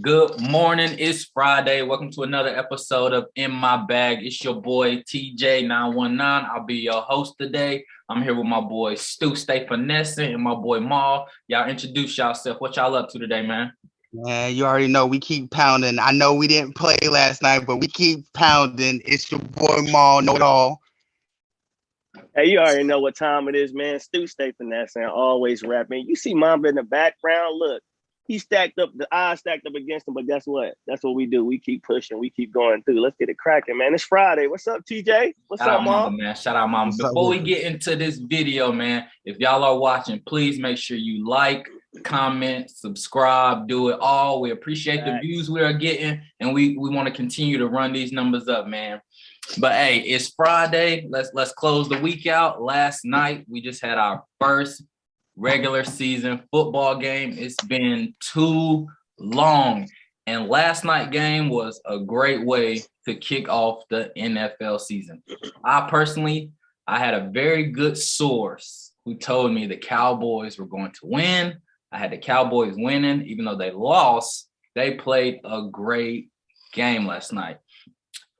Good morning. It's Friday. Welcome to another episode of In My Bag. It's your boy TJ919. I'll be your host today. I'm here with my boy Stu Stay Finessing and my boy Maul. Y'all introduce yourself. What y'all up to today, man? Man, you already know we keep pounding. I know we didn't play last night, but we keep pounding. It's your boy Maul, know it all. Hey, you already know what time it is, man. Stu stay finessing, always rapping. You see Mamba in the background. Look, he stacked up, the eyes stacked up against him, but guess what? That's what we do. We keep pushing. We keep going through. Let's get it cracking, man. It's Friday. What's up, TJ? What's Shout up, out Mama, Mom? man. Shout out Mama. What's up Before we with get into this video, man, if y'all are watching, please make sure you like, comment, subscribe, do it all. We appreciate the views we are getting, and we want to continue to run these numbers up, man. But hey, it's Friday. Let's close the week out. Last night we just had our first regular season football game. It's been too long. And last night game was a great way to kick off the NFL season. I had a very good source who told me the Cowboys were going to win. I had the Cowboys winning, even though they lost. They played a great game last night.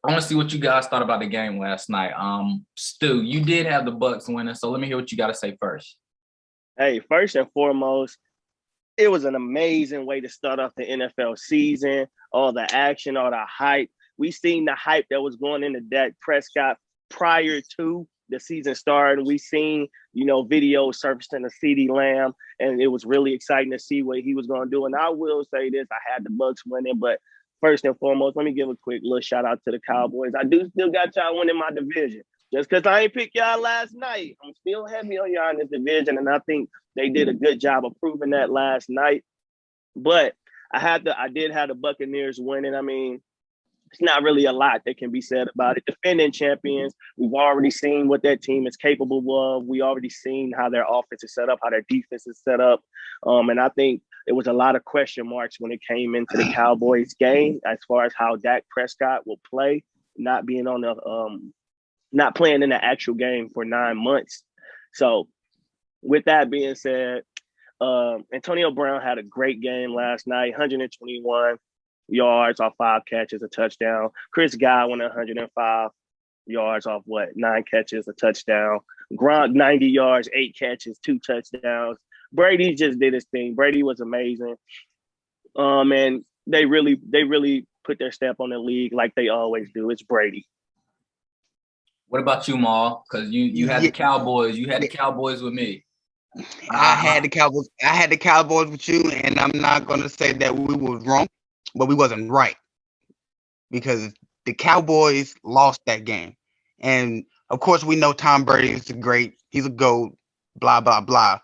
I want to see what you guys thought about the game last night. Stu, you did have the Bucks winning, so let me hear what you got to say first. Hey, first and foremost, it was an amazing way to start off the NFL season. All the action, all the hype. We seen the hype that was going into Dak Prescott prior to the season starting. We seen, videos surfacing of CeeDee Lamb, and it was really exciting to see what he was going to do. And I will say this, I had the Bucks winning, but first and foremost, let me give a quick little shout out to the Cowboys. I do still got y'all winning my division. Just because I ain't picked y'all last night, I'm still heavy on y'all in this division, and I think they did a good job of proving that last night. But I did have the Buccaneers winning. I mean, it's not really a lot that can be said about it. Defending champions, we've already seen what that team is capable of. We already seen how their offense is set up, how their defense is set up. And I think it was a lot of question marks when it came into the Cowboys game as far as how Dak Prescott will play, not being on the not playing in the actual game for 9 months. So with that being said, Antonio Brown had a great game last night, 121 yards off 5 catches, a touchdown. Chris Godwin, 105 yards off 9 catches, a touchdown. Gronk, 90 yards, 8 catches, 2 touchdowns. Brady just did his thing. Brady was amazing. And they really put their stamp on the league like they always do. It's Brady. What about you, Maul? Because you had the Cowboys. You had the Cowboys with me. I had the Cowboys. I had the Cowboys with you, and I'm not gonna say that we was wrong, but we wasn't right because the Cowboys lost that game, and of course we know Tom Brady is he's a GOAT, blah blah blah,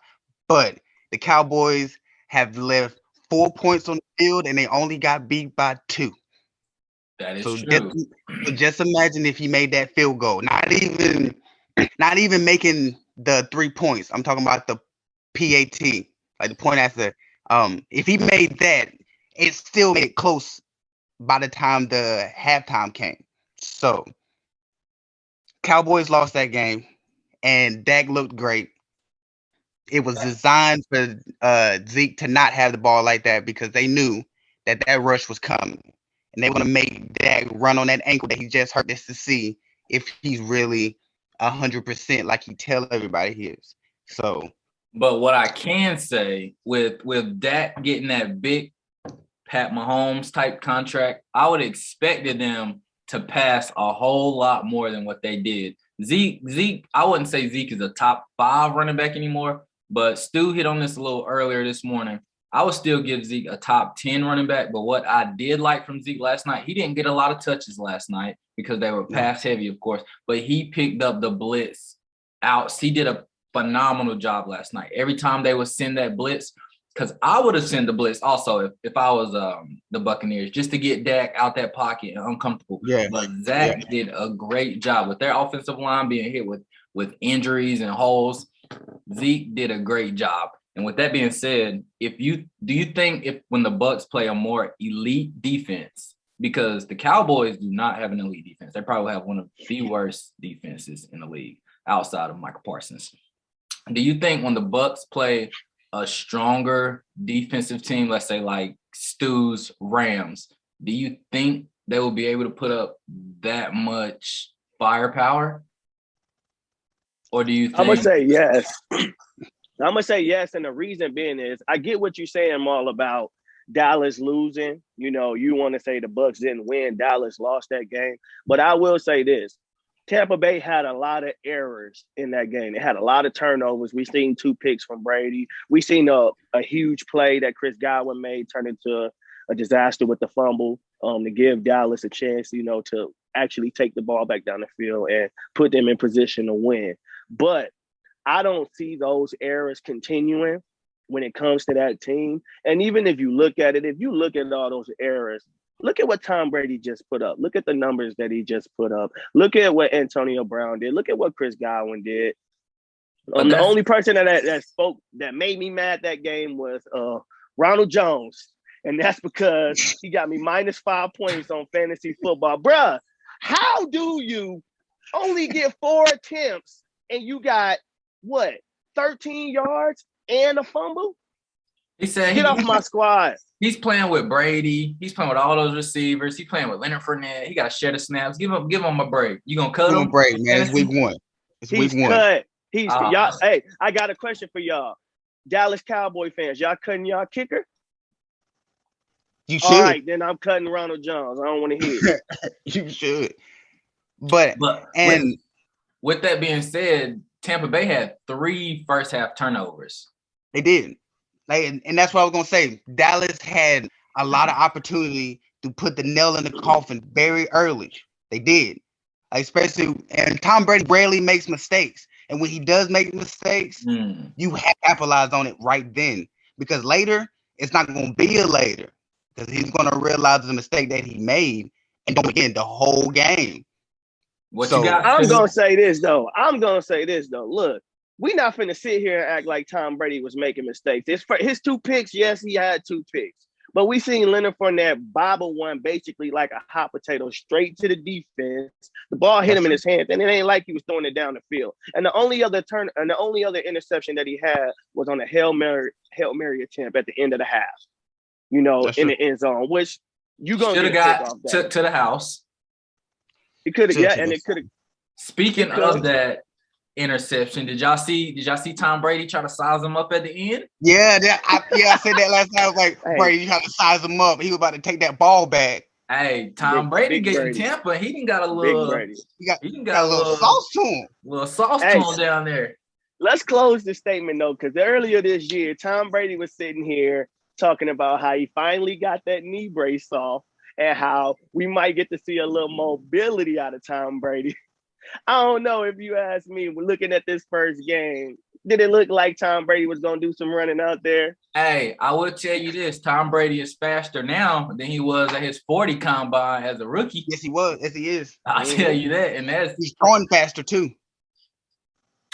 but the Cowboys have left 4 points on the field, and they only got beat by 2. That is So true. just imagine if he made that field goal. Not even making the 3 points. I'm talking about the PAT, like the point after. If he made that, it still made it close by the time the halftime came. So Cowboys lost that game, and Dak looked great. It was designed for Zeke to not have the ball like that because they knew that rush was coming. And they want to make Dak run on that ankle that he just hurt just to see if he's really 100% like he tell everybody he is. So, but what I can say with Dak getting that big Pat Mahomes type contract, I would expected them to pass a whole lot more than what they did. Zeke, I wouldn't say Zeke is a top 5 running back anymore, but Stu hit on this a little earlier this morning. I would still give Zeke a top 10 running back, but what I did like from Zeke last night, he didn't get a lot of touches last night because they were pass heavy, of course, but he picked up the blitz out. He did a phenomenal job last night. Every time they would send that blitz, because I would have sent the blitz also if I was the Buccaneers, just to get Dak out that pocket and uncomfortable. yeah. But Zach did a great job with their offensive line being hit with injuries and holes. Zeke did a great job. And with that being said, do you think if when the Bucs play a more elite defense, because the Cowboys do not have an elite defense, they probably have one of the worst defenses in the league outside of Michael Parsons. Do you think when the Bucs play a stronger defensive team, let's say like Stu's Rams, do you think they will be able to put up that much firepower? Or do you think? I'm going to say yes. I'm going to say yes. And the reason being is I get what you're saying, Maul, about Dallas losing. You know, you want to say the Bucs didn't win. Dallas lost that game. But I will say this. Tampa Bay had a lot of errors in that game. They had a lot of turnovers. We seen 2 picks from Brady. We seen a huge play that Chris Godwin made turn into a disaster with the fumble to give Dallas a chance, you know, to actually take the ball back down the field and put them in position to win. But I don't see those errors continuing when it comes to that team. And even if you look at it, if you look at all those errors, look at what Tom Brady just put up. Look at the numbers that he just put up. Look at what Antonio Brown did. Look at what Chris Godwin did. The only person that spoke that made me mad that game was Ronald Jones. And that's because he got me -5 points on fantasy football. Bruh, how do you only get 4 attempts and you got, 13 yards and a fumble? He said, get off my squad. He's playing with Brady. He's playing with all those receivers. He's playing with Leonard Fournette. He got to share the snaps. Give him a break. You gonna cut him? Give him a break, man. It's week 1. He's week 1. Cut. Y'all. Hey, I got a question for y'all, Dallas Cowboy fans. Y'all cutting y'all kicker? You should. All right, then I'm cutting Ronald Jones. I don't want to hear it. You should. But with that being said, Tampa Bay had 3 first half turnovers. They did. And that's what I was going to say. Dallas had a lot of opportunity to put the nail in the coffin very early. They did. And Tom Brady rarely makes mistakes. And when he does make mistakes, you have to capitalize on it right then. Because later, it's not going to be a later. Because he's going to realize the mistake that he made and don't again the whole game. I'm going to say this, though. Look, we're not finna sit here and act like Tom Brady was making mistakes. His 2 picks, yes, he had 2 picks. But we seen Leonard Fournette bobble one basically like a hot potato straight to the defense. The ball hit him in his hands, and it ain't like he was throwing it down the field. And the only other interception that he had was on a Hail Mary attempt at the end of the half. You know, in the end zone, which you gonna should have got to the house. It could have, and it could have. Speaking of that interception, did y'all see Tom Brady try to size him up at the end? Yeah, I said that last night. I was like, Brady, you trying to size him up. He was about to take that ball back. Hey, Tom Brady getting Tampa. He didn't got a little. He got a little sauce to him. Little sauce to him down there. Let's close the statement though, because earlier this year, Tom Brady was sitting here talking about how he finally got that knee brace off and how we might get to see a little mobility out of Tom Brady. I don't know if you ask me, we're looking at this first game, did it look like Tom Brady was going to do some running out there? Hey, I will tell you this. Tom Brady is faster now than he was at his 40 combine as a rookie. Yes, he was. Yes, he is. I'll tell you that. And he's throwing faster too.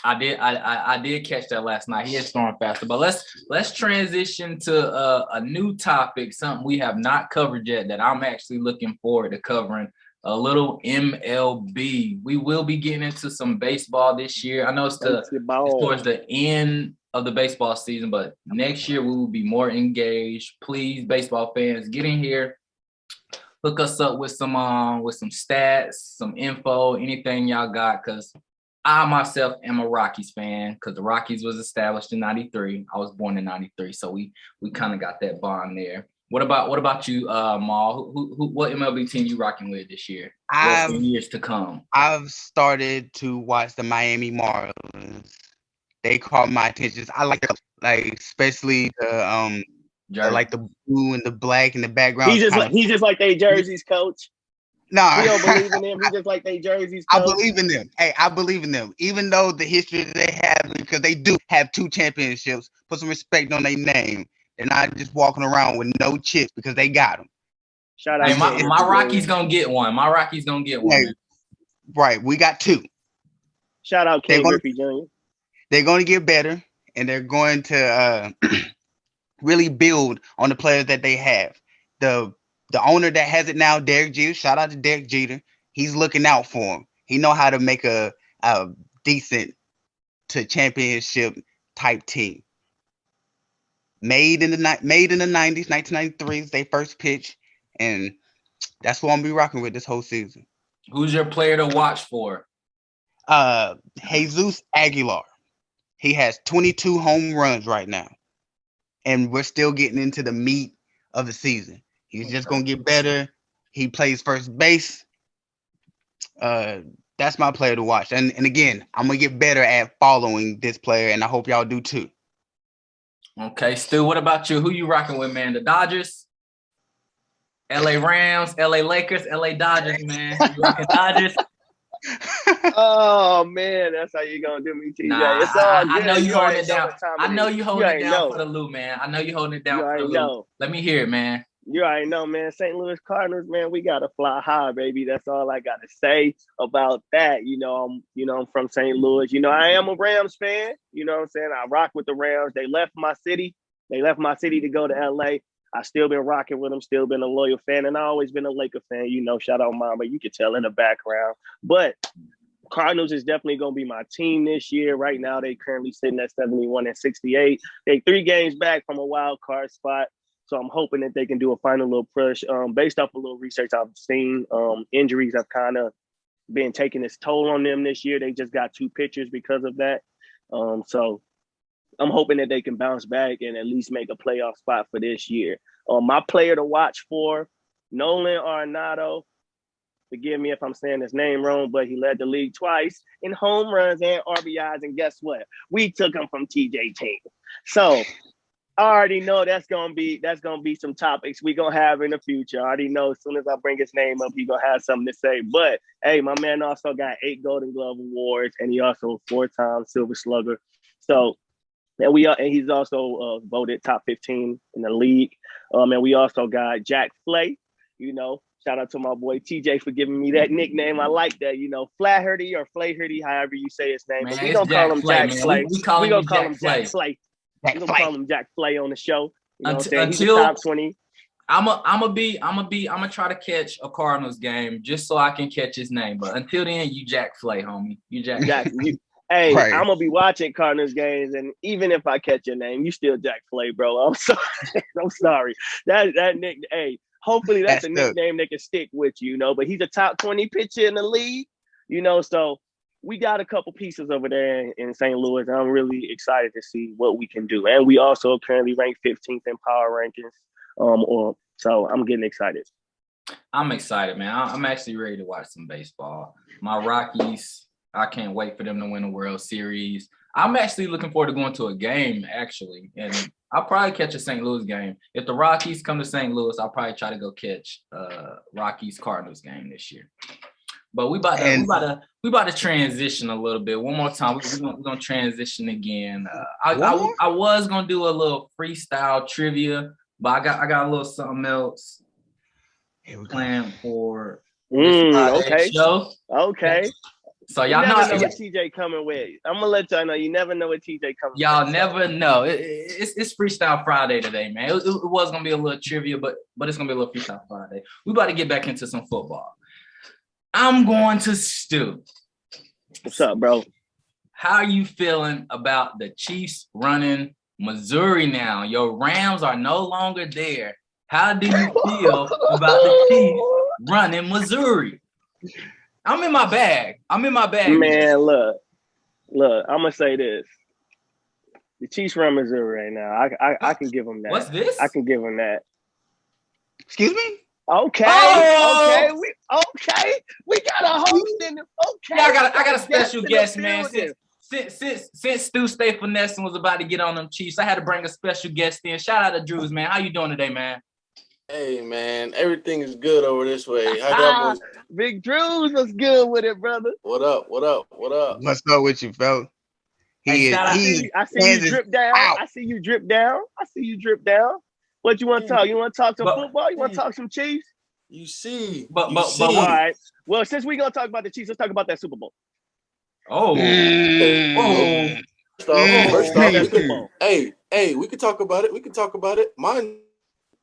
I did catch that last night. He is throwing faster. But let's transition to a new topic, something we have not covered yet that I'm actually looking forward to covering. A little MLB. We will be getting into some baseball this year. I know it's towards the end of the baseball season, but next year we will be more engaged. Please, baseball fans, get in here. Hook us up with some stats, some info, anything y'all got, because I myself am a Rockies fan because the Rockies was established in 93. I was born in 93, so we kind of got that bond there. What about you, Maul? What MLB team you rocking with this year? In years to come? I've started to watch the Miami Marlins. They caught my attention. I like especially the the blue and the black in the background. He's just like they jerseys, coach. No, we don't believe in them. He just like they jerseys. Coach. I believe in them. Hey, I believe in them. Even though the history they have, because they do have 2 championships. Put some respect on their name. They're not just walking around with no chips because they got them. Shout out. Hey, my Rockies gonna get one. My Rockies gonna get one. Right, we got 2. Shout out Ken Griffey Jr. They're going to get better, and they're going to really build on the players that they have. The owner that has it now, Derek Jeter, shout out to Derek Jeter. He's looking out for him. He know how to make a decent to championship type team. made in the 90s, 1993 is their first pitch, and that's what I'm gonna be rocking with this whole season. Who's your player to watch for? Jesus Aguilar. He has 22 home runs right now, and we're still getting into the meat of the season. He's just gonna get better. He plays first base. That's my player to watch. And again, I'm gonna get better at following this player, and I hope y'all do too. Okay, Stu, what about you? Who you rocking with, man? The Dodgers, LA Rams, LA Lakers, LA Dodgers, man. You rocking Dodgers? Oh man, that's how you gonna do me, TJ. Nah, it's all good. I know you holding it know down. what time I know is. you holding it down know. for the loop, man. I know you holding it down You for the already loop. know. Let me hear it, man. You already know, man. St. Louis Cardinals, man, we gotta fly high, baby. That's all I gotta say about that. I'm from St. Louis. I am a Rams fan. You know what I'm saying? I rock with the Rams. They left my city. To go to LA. I still been rocking with them, still been a loyal fan, and I always been a Laker fan. Shout out Mama. You can tell in the background. But Cardinals is definitely going to be my team this year. Right now, they currently sitting at 71-68. They 3 games back from a wild card spot. So I'm hoping that they can do a final little push. Based off a little research I've seen, injuries have kind of been taking its toll on them this year. They just got 2 pitchers because of that. So I'm hoping that they can bounce back and at least make a playoff spot for this year. My player to watch for, Nolan Arenado. Forgive me if I'm saying his name wrong, but he led the league twice in home runs and RBIs. And guess what? We took him from TJ team. So I already know that's gonna be some topics we gonna have in the future. I already know as soon as I bring his name up, he gonna have something to say. But hey, my man also got 8 Golden Glove awards, and he also 4-time Silver Slugger. So and he's also voted top 15 in the league. And we also got Jack Flay. Shout out to my boy TJ for giving me that nickname. I like that. Flaherty or Flaherty, however you say his name. Man, but we gonna call him Jack Flay. We gonna call him Jack Flay. We're gonna call him Jack Flay on the show. What I'm saying? He's Until top 20. I'm gonna try to catch a Cardinals game just so I can catch his name. But until then, you Jack Flay, homie. You Jack. Hey, right. I'm gonna be watching Cardinals games, and even if I catch your name, you still Jack Flay, bro. I'm sorry. I'm sorry. That nick. Hey, hopefully that's a nickname that can stick with you. But he's a top 20 pitcher in the league. So we got a couple pieces over there in St. Louis, and I'm really excited to see what we can do. And we also currently ranked 15th in power rankings. So I'm getting excited. I'm excited, man. I'm actually ready to watch some baseball. My Rockies, I can't wait for them to win the World Series. I'm actually looking forward to going to a game, actually. And I'll probably catch a St. Louis game. If the Rockies come to St. Louis, I'll probably try to go catch Rockies Cardinals game this year. But we about to transition a little bit. One more time. We're gonna transition again. I was gonna do a little freestyle trivia, but I got a little something else planned for this Friday show. Okay. So y'all never know what TJ coming with. I'm gonna let y'all know. You never know what TJ coming. Y'all never know. It's Freestyle Friday today, man. It was gonna be a little trivia, but it's gonna be a little Freestyle Friday. We about to get back into some football. I'm going to Stu. What's up, bro? How are you feeling about the Chiefs running Missouri now? Your Rams are no longer there. How do you feel about the Chiefs running Missouri? I'm in my bag. Man, look. I'm gonna say this. The Chiefs run Missouri right now. I can give them that. What's this? I can give them that. Excuse me? Okay. Oh! We got a host in the okay. Yeah, I got a special guest, man. Since Stu Stay Finessing was about to get on them Chiefs, I had to bring a special guest in. Shout out to Drews, man. How you doing today, man? Hey, man, everything is good over this way. How y'all boys? Big Drews was good with it, brother. What up? What's up with you, fella? I see you drip down. I see you drip down. What you want to talk? You want to talk some football? You want to talk some Chiefs? You see. But all right. Well, since we're going to talk about the Chiefs, let's talk about that Super Bowl. First off, hey, we could talk about it.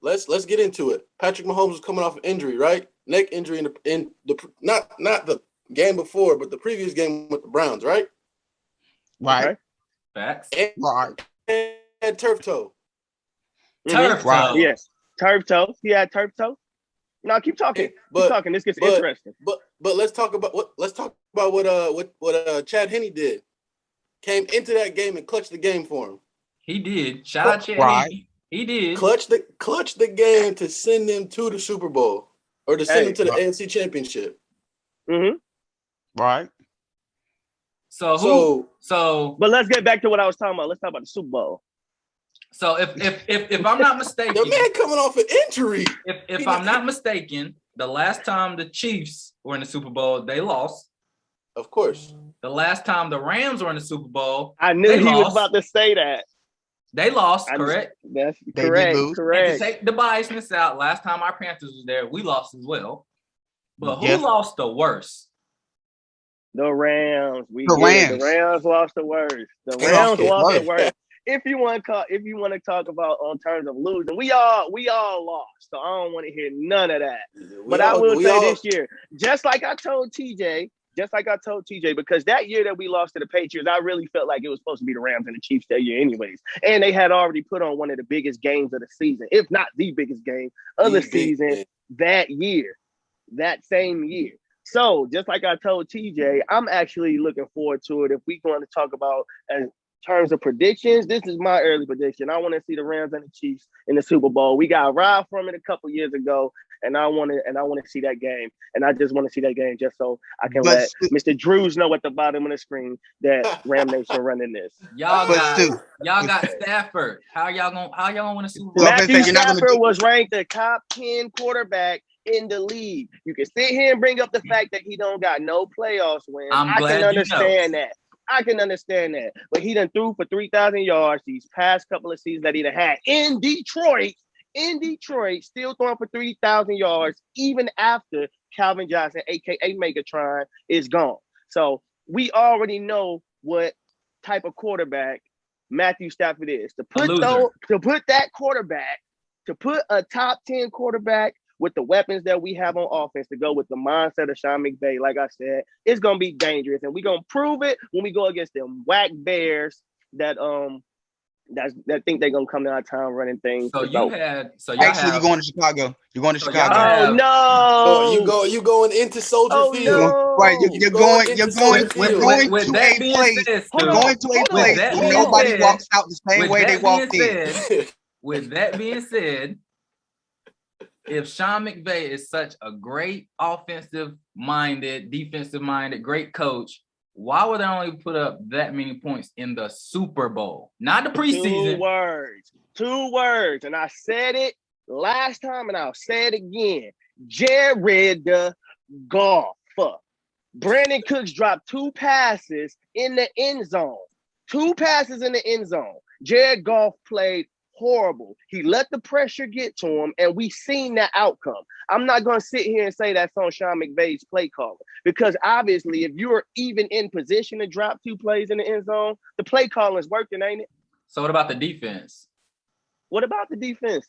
Let's get into it. Patrick Mahomes was coming off an injury, right? Neck injury in the not the game before, but the previous game with the Browns, right? Right. Okay. Facts. And turf toe. Turf toe. Yes, turf toe. He had turf toe. No, keep talking. Keep talking. This gets interesting. But let's talk about what Chad Henne did. Came into that game and clutched the game for him. He did. Shout out Chad Henne. He did. Clutch the game to send them to the Super Bowl or to send them to the AFC Championship. Mm-hmm. Right. So, but let's get back to what I was talking about. Let's talk about the Super Bowl. So if I'm not mistaken, the man coming off an injury. If I'm not mistaken, the last time the Chiefs were in the Super Bowl, they lost. Of course. The last time the Rams were in the Super Bowl, I knew he was about to say that. They lost, correct? That's correct. Correct. And to take the biasness out, last time our Panthers was there, we lost as well. But who lost the worst? The Rams. The Rams lost the worst. The Rams lost the worst. If you want to talk about on terms of losing, we all lost. So I don't want to hear none of that. But I will say this year, just like I told TJ, because that year that we lost to the Patriots, I really felt like it was supposed to be the Rams and the Chiefs that year anyways. And they had already put on one of the biggest games of the season, if not the biggest game of the season that same year. So just like I told TJ, I'm actually looking forward to it. If we're going to talk about in terms of predictions, this is my early prediction. I want to see the Rams and the Chiefs in the Super Bowl. We got robbed from it a couple years ago, and I want to see that game. And I just want to see that game just so I can let Mr. Drews know at the bottom of the screen that Ram Nation running this. Y'all got Stafford. How y'all gonna win a Super Bowl? Matthew Stafford was ranked the top 10 quarterback in the league. You can sit here and bring up the fact that he don't got no playoffs wins. I can understand that. I can understand that. But he done threw for 3,000 yards these past couple of seasons that he done had in Detroit, still throwing for 3,000 yards even after Calvin Johnson, a.k.a. Megatron, is gone. So we already know what type of quarterback Matthew Stafford is. To put a top 10 quarterback with the weapons that we have on offense, to go with the mindset of Sean McVay, like I said, it's gonna be dangerous, and we're gonna prove it when we go against them whack Bears that think they're gonna come to our town running things. You're going to Chicago. You're going to Chicago. Oh no! You going into Soldier Field? No. Right, you're going to a place where nobody walks out the same way they walked in. With that being said, if Sean McVay is such a great offensive-minded, defensive-minded, great coach, why would they only put up that many points in the Super Bowl? Not the preseason. 2 words. And I said it last time, and I'll say it again. Jared Goff. Brandon Cooks dropped 2 passes in the end zone. 2 passes in the end zone. Jared Goff played horrible. He let the pressure get to him, and we seen that outcome. I'm not going to sit here and say that's on Sean McVay's play calling, because obviously if you're even in position to drop 2 plays in the end zone, the play calling is working, ain't it? So what about the defense? What about the defense?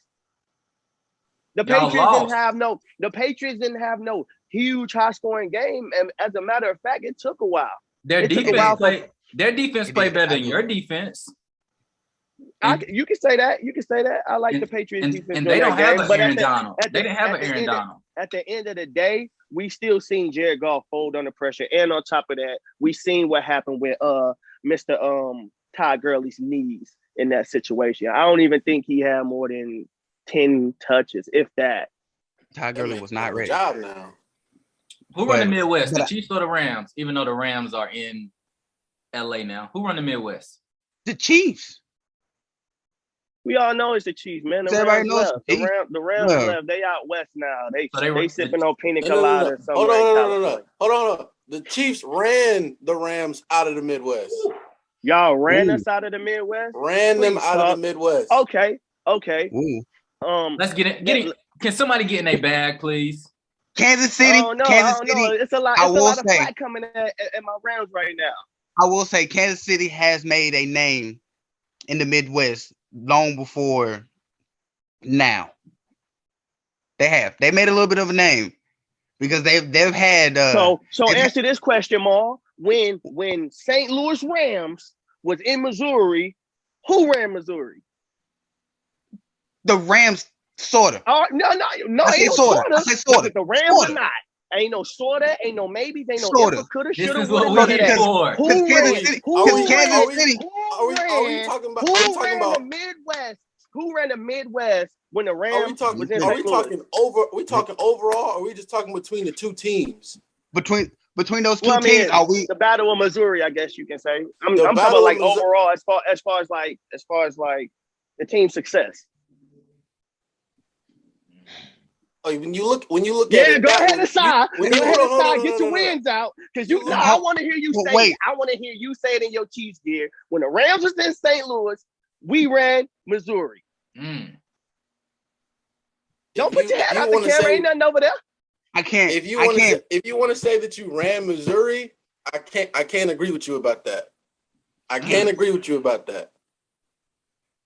The Patriots didn't have no huge high scoring game, and as a matter of fact, it took a while. Their defense played better than your defense. You can say that. I like the Patriots defense. And they don't have an Aaron Donald. They didn't have an Aaron Donald. At the end of the day, we still seen Jared Goff fold under pressure. And on top of that, we seen what happened with Mr. Todd Gurley's knees in that situation. I don't even think he had more than 10 touches, if that. Todd Gurley was not ready. Job now. Who run the Midwest? The Chiefs or the Rams? Even though the Rams are in LA now. Who run the Midwest? The Chiefs. We all know it's the Chiefs, man. The Rams left. They out west now. They sipping on pina colada. Hold on. The Chiefs ran the Rams out of the Midwest. Y'all ran us out of the Midwest? Ran them out of the Midwest. Okay. Let's get it. Can somebody get in a bag, please? Kansas City. Kansas City. It's a lot of flat coming at my Rams right now. I will say Kansas City has made a name in the Midwest long before now. They have. They made a little bit of a name because they've had. So answer this question, Maul. When St. Louis Rams was in Missouri, who ran Missouri? The Rams, sorta. Oh no, ain't no sorta. I say sorta. The Rams are not. Ain't no sorta. Ain't no maybes. Ain't no Sorta. if, coulda, This shoulda, is woulda, what none we of here that. for. Because Who ran the Midwest? Who ran the Midwest when the Rams was in St. Louis? Talking over? Are we talking overall? Or are we just talking between the two teams? Between those two teams, are we the Battle of Missouri? I guess you can say. I'm talking about like overall, as far as like the team success. When you look at it, go ahead and sigh. Get your wins out, because I want to hear you say it. I want to hear you say it in your Chiefs gear. When the Rams was in St. Louis, we ran Missouri. Don't put your head out the camera. Ain't nothing over there. I can't. If you want to say that you ran Missouri, I can't agree with you about that. I can't agree with you about that.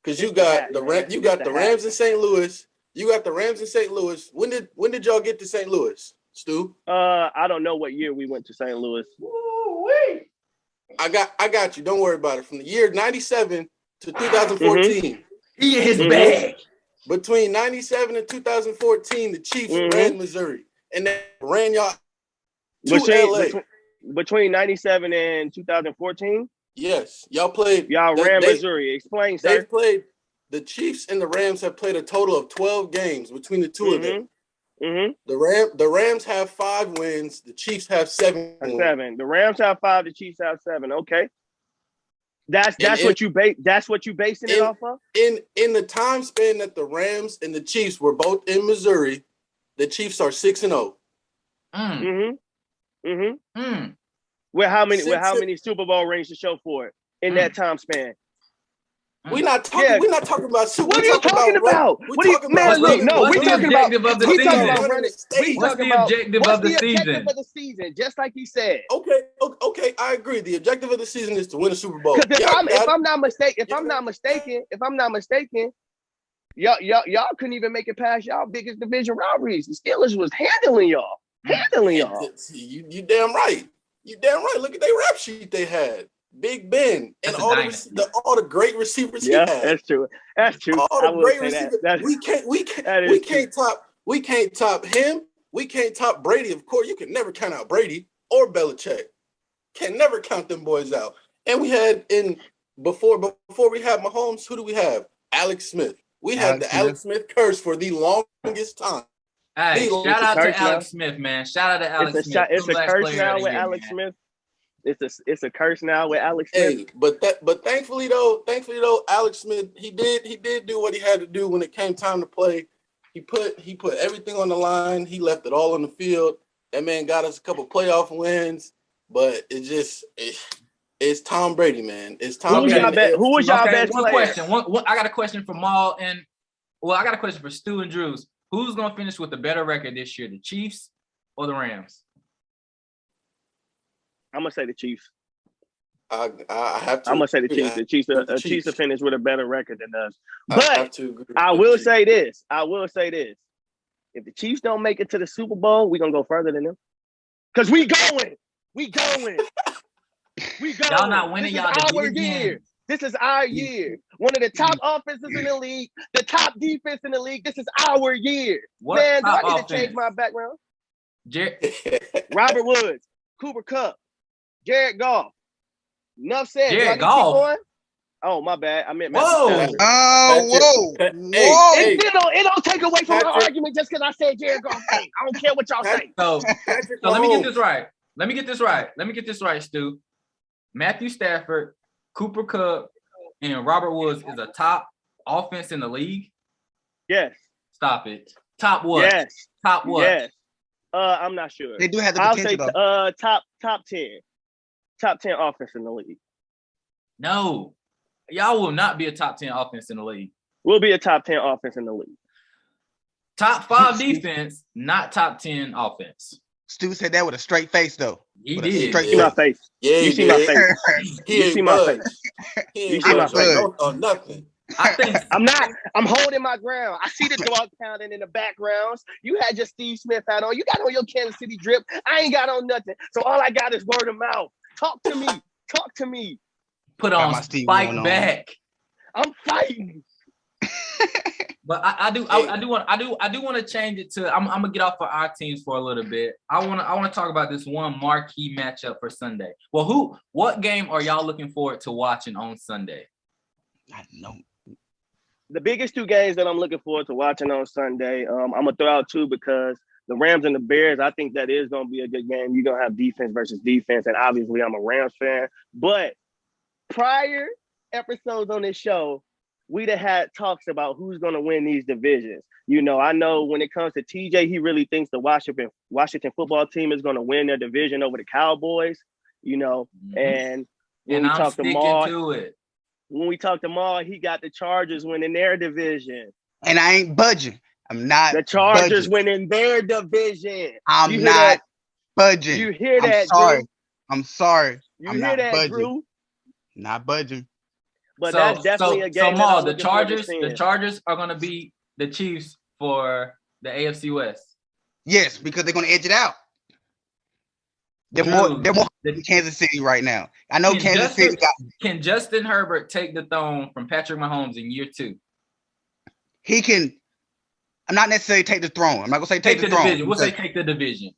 Because you got the Rams in St. Louis. You got the Rams in St. Louis. When did y'all get to St. Louis, Stu? I don't know what year we went to St. Louis. Woo-wee. I got you. Don't worry about it. From the year 97 to 2014. He in his bag. Between 97 and 2014, the Chiefs ran Missouri. And they ran y'all to LA. Between 97 and 2014? Yes. Y'all ran Missouri. Explain, sir. The Chiefs and the Rams have played a total of 12 games between the two of them. The Rams have 5 wins. The Chiefs have 7. The Rams have 5. The Chiefs have 7. Okay. That's what you basing it off of? In the time span that the Rams and the Chiefs were both in Missouri, the Chiefs are 6-0. With how many Super Bowl rings to show for it in that time span? We're not talking about Super. What are you talking about? What's the objective of the season? Just like he said. Okay, I agree. The objective of the season is to win a Super Bowl. Because if I'm not mistaken, y'all couldn't even make it past y'all biggest division rivalries. The Steelers was handling y'all. You damn right. Look at their rap sheet they had. Big Ben and all the great receivers he had. That's true. All the great receivers. We can't top him. We can't top Brady. Of course, you can never count out Brady or Belichick. Can never count them boys out. And we had before we had Mahomes, who do we have? Alex Smith. We had the Alex Smith curse for the longest time. Hey, shout out to Alex Smith, man. Shout out to Alex Smith. It's a curse now with Alex Smith. It's a curse now with Alex Smith. Hey, but thankfully though, Alex Smith, he did do what he had to do when it came time to play. He put everything on the line. He left it all on the field. That man got us a couple playoff wins, but it's Tom Brady, man. It's Tom Brady. Who was y'all best player? Question. I got a question for Maul I got a question for Stu and Drews. Who's gonna finish with a better record this year, the Chiefs or the Rams? I'm gonna say the Chiefs. I have to. I'm gonna say the Chiefs. The Chiefs will finish with a better record than us. But I will say this. If the Chiefs don't make it to the Super Bowl, we're gonna go further than them. Because we going. Y'all not winning y'all division. This is our year. One of the top offenses in the league, the top defense in the league. This is our year. Man, do I need to change my background? Robert Woods, Cooper Kupp, Jared Goff. Enough said. Jared Goff. Oh, my bad. I meant whoa. It don't take away from my argument just because I said Jared Goff. Hey, I don't care what y'all say. So let me get this right. Stu. Matthew Stafford, Cooper Kupp, and Robert Woods is a top offense in the league? Yes. Stop it. Top what? Yes. Top what? Yes. I'm not sure. They do have the potential. I'll say top 10. Top 10 offense in the league. No. Y'all will not be a top 10 offense in the league. We'll be a top 10 offense in the league. Top 5 defense, not top 10 offense. Stu said that with a straight face, though. He did. You see my face. Yeah, you see my face. You see my face. You see my face. On nothing. I'm holding my ground. I see the dog pounding in the backgrounds. You had your Steve Smith hat on. You got on your Kansas City drip. I ain't got on nothing. So all I got is word of mouth. Talk to me. Put on Spike back. I'm fighting. But I do want to change it to. I'm gonna get off of our teams for a little bit. I want to talk about this one marquee matchup for Sunday. Well, what game are y'all looking forward to watching on Sunday? I know. The biggest two games that I'm looking forward to watching on Sunday, I'm gonna throw out two because the Rams and the Bears, I think that is gonna be a good game. You're gonna have defense versus defense, and obviously I'm a Rams fan. But prior episodes on this show, we'd have had talks about who's gonna win these divisions. I know when it comes to TJ, he really thinks the Washington football team is gonna win their division over the Cowboys. And when we talk to Maul, when we talk to Maul, he got the Chargers winning their division. And I ain't budging. I'm not. The Chargers winning their division. I'm not budging. You hear that? Drew? I'm sorry. You hear that, budging. Drew? Not budging. But that's definitely a game. So Maul, the Chargers are gonna beat the Chiefs for the AFC West. Yes, because they're gonna edge it out. They're more than Kansas City right now. I know Kansas City can Justin Herbert take the throne from Patrick Mahomes in year 2? He can. I'm not necessarily take the throne. I'm not gonna say take the throne. Division. We'll say take the division.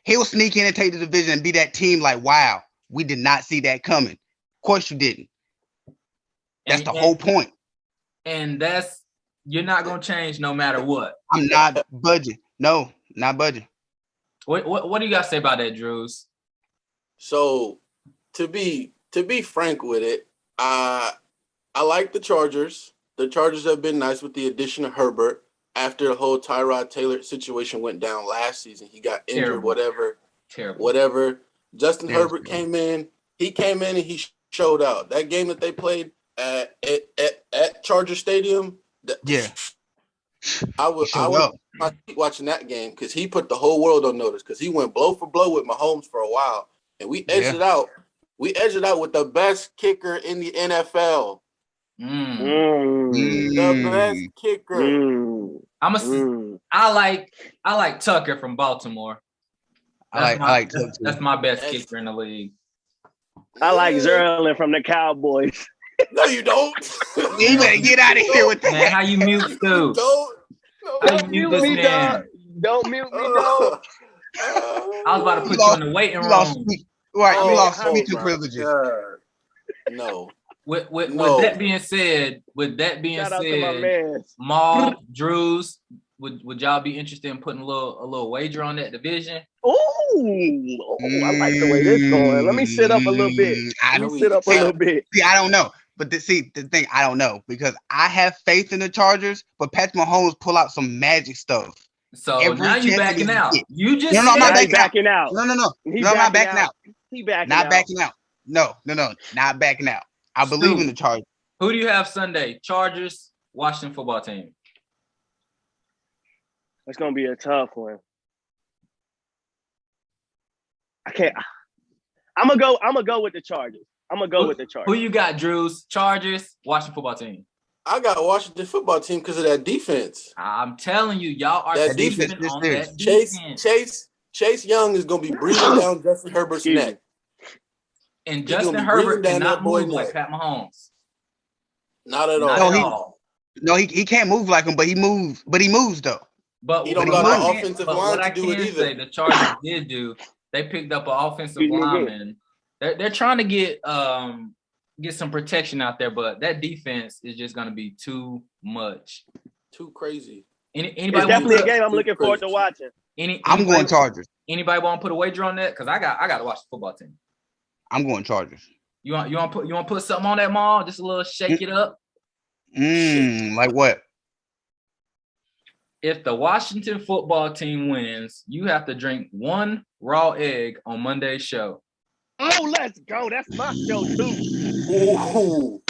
He'll sneak in and take the division and be that team like, wow, we did not see that coming. Of course you didn't. That's the whole point. And you're not gonna change no matter what. I'm not budging. No, not budging. What do you guys say about that, Drews? So to be frank with it, I like the Chargers. The Chargers have been nice with the addition of Herbert after the whole Tyrod Taylor situation went down last season. He got injured, whatever. Justin Herbert came in. He came in and he showed out. That game that they played at Charger Stadium. I was watching that game because he put the whole world on notice because he went blow for blow with Mahomes for a while, and we edged it out. We edged it out with the best kicker in the NFL. The best kicker. I like Tucker from Baltimore. I like Tucker. That's my best kicker in the league. I like Zerlin from the Cowboys. No, you don't. You better get out of here with that. Man, how you mute Stu? Don't mute me, dog. Don't mute me, dog. I was about to put you in the waiting room. You lost speaking privileges. No. With that being said, Maul, Drews, would y'all be interested in putting a little wager on that division? Oh, I like the way this going. Let me sit up a little bit. See, I don't know. But the thing, I don't know because I have faith in the Chargers, but Patrick Mahomes pull out some magic stuff. So now you backing out. You just I'm not backing out. No, I'm not backing out. He backing not out. Backing out. No, not backing out. I believe in the Chargers. Who do you have Sunday? Chargers, Washington football team. It's gonna be a tough one. I can't. I'm gonna go with the Chargers. Who you got, Drews? Chargers, Washington football team. I got Washington football team because of that defense. I'm telling you, y'all are that defense. On that defense. Chase Young is gonna be breathing down Justin Herbert's neck. And Justin Herbert cannot move like Pat Mahomes. Not at all. He can't move like him, but he moves though. But he don't got the offensive line to do it either. Say the Chargers did do. They picked up an offensive lineman. They're trying to get some protection out there, but that defense is just going to be too much, too crazy. It's definitely a game I'm looking forward to watching. I'm going Chargers. Anybody want to put a wager on that? Because I got to watch the football team. I'm going Chargers. You want to put something on that, Maul? Just a little shake it up. Like what? If the Washington football team wins, you have to drink 1 raw egg on Monday's show. Oh, let's go. That's my show, too.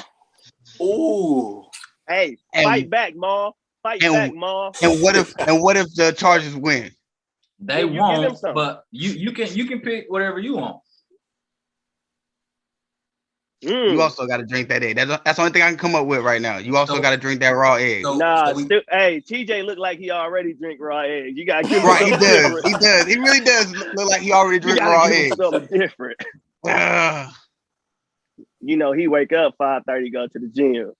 Ooh. Hey, fight back, Ma. Fight back, Ma. And what if the Chargers win? They won't, but you can pick whatever you want. You also got to drink that egg. That's the only thing I can come up with right now. You also got to drink that raw egg. Hey, TJ look like he already drink raw eggs. You got to give him right. He does. He really does look like he already drink raw eggs. Something different. He wake up 5:30, go to the gym.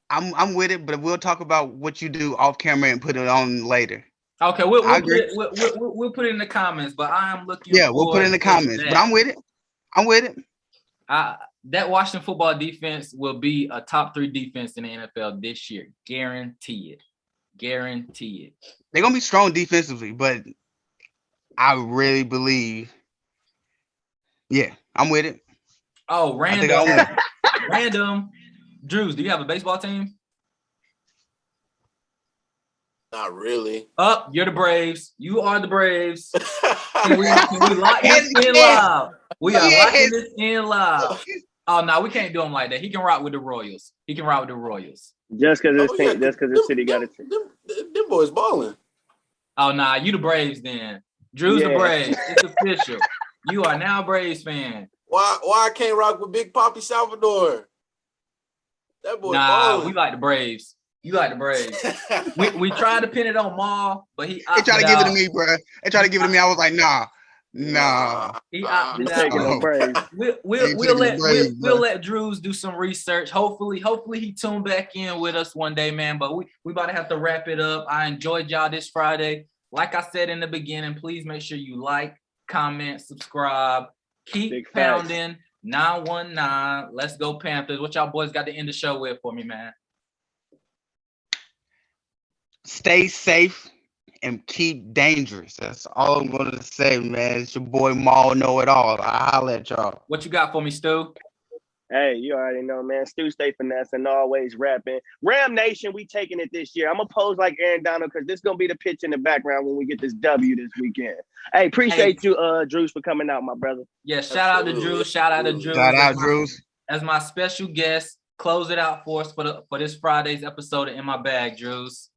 I'm with it, but we'll talk about what you do off camera and put it on later. Okay, we'll put it in the comments, but I am looking. Yeah, we'll put it in the comments. But I'm with it. I'm with it. That Washington football defense will be a top 3 defense in the NFL this year. Guarantee it. Guarantee it. They're gonna be strong defensively, but I really believe. Yeah, I'm with it. Oh, random. Drews, do you have a baseball team? Not really. You're the Braves. You are the Braves. Can we lock this in live? We are locking this in live. Oh no, we can't do him like that. He can rock with the Royals. Just because the city got it. Them boys balling. Oh nah, you the Braves then. Drew's the Braves. It's official. You are now a Braves fan. Why I can't rock with Big Papi Salvador? That boy balling. We like the Braves. You like the Braves. we tried to pin it on Maul, but he tried to give it to me, bro. They tried to give it to me. I was like, nah. He opted out. We'll let Drews do some research. Hopefully he tune back in with us one day, man. But we about to have to wrap it up. I enjoyed y'all this Friday. Like I said in the beginning, please make sure you like, comment, subscribe, keep pounding. 919. Let's go Panthers. What y'all boys got to end the show with for me, man? Stay safe and keep dangerous. That's all I'm going to say, man. It's your boy Maul Know It All. I'll holler at y'all. What you got for me, Stu? Hey, you already know, man. Stu stay finessing, always rapping. Ram Nation, we taking it this year. I'm going to pose like Aaron Donald because this is going to be the pitch in the background when we get this W this weekend. Hey, appreciate you, Drews, for coming out, my brother. Yeah, shout out to Drews. Shout out Drews. As my special guest, close it out for us for this Friday's episode of In My Bag, Drews.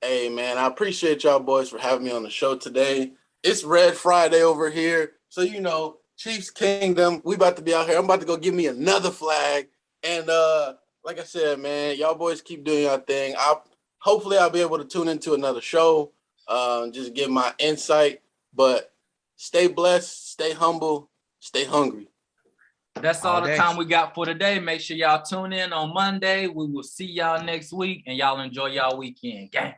Hey, man, I appreciate y'all boys for having me on the show today. It's Red Friday over here. So, you know, Chiefs Kingdom, we about to be out here. I'm about to go give me another flag. And like I said, man, y'all boys keep doing your thing. Hopefully I'll be able to tune into another show, just give my insight. But stay blessed, stay humble, stay hungry. That's all the time we got for today. Make sure y'all tune in on Monday. We will see y'all next week, and y'all enjoy y'all weekend. Gang.